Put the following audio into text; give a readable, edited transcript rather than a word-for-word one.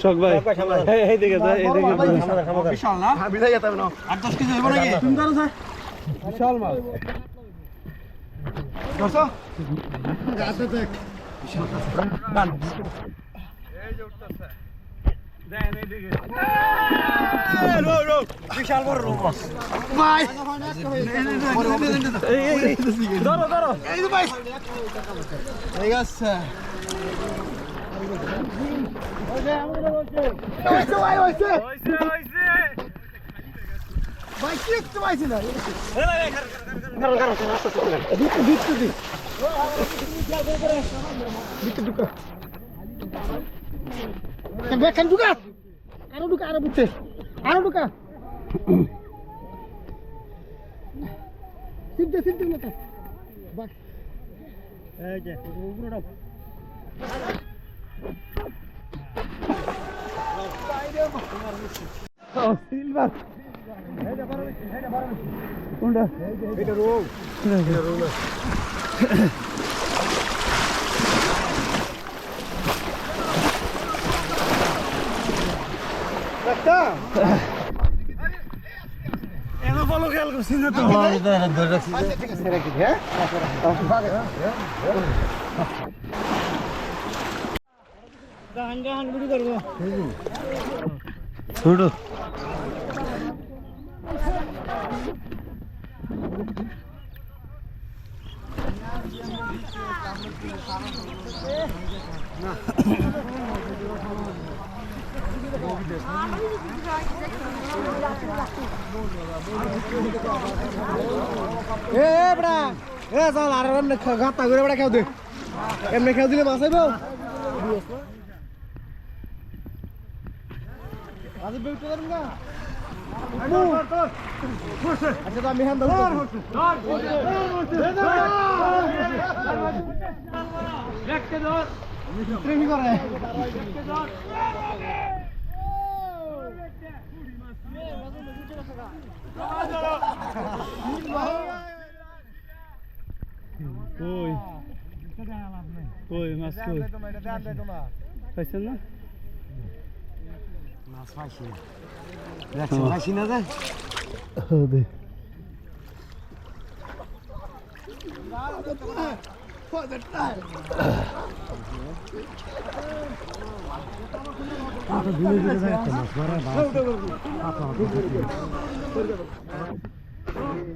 শখ ভাই এই দিকে বিশাল না 8-10 কেজি হইব নাকি তুমি জানো স্যার বিশাল মাছ দর্শক গাতে দেখ বিশাল ডান এই যে উঠতেছে দেন এই দিকে রো বিশাল বড় রো মাছ ভাই এই ধরো এই যে ভাই ঠিক আছে ওই আমাদের বলছে হইছে ভাই কি একটু পাইছি না সিলভার কোনটা এটা রো একটা এনো ফলো খেয়াল করছিস না তো ধরে রাখছিস হ্যাঁ গান গান ভিডিও করবো ছোট গাতা করে বেড়া খেয়ে দে এমনি খেয়ে দিলে মাছ আইব আচ্ছা আমি হ্যান্ড ট্রেনিং করে কই কই মাছ কই পাইছেন না মাছ পাইছি দেখছেন পাইছি না যায় দে মাছ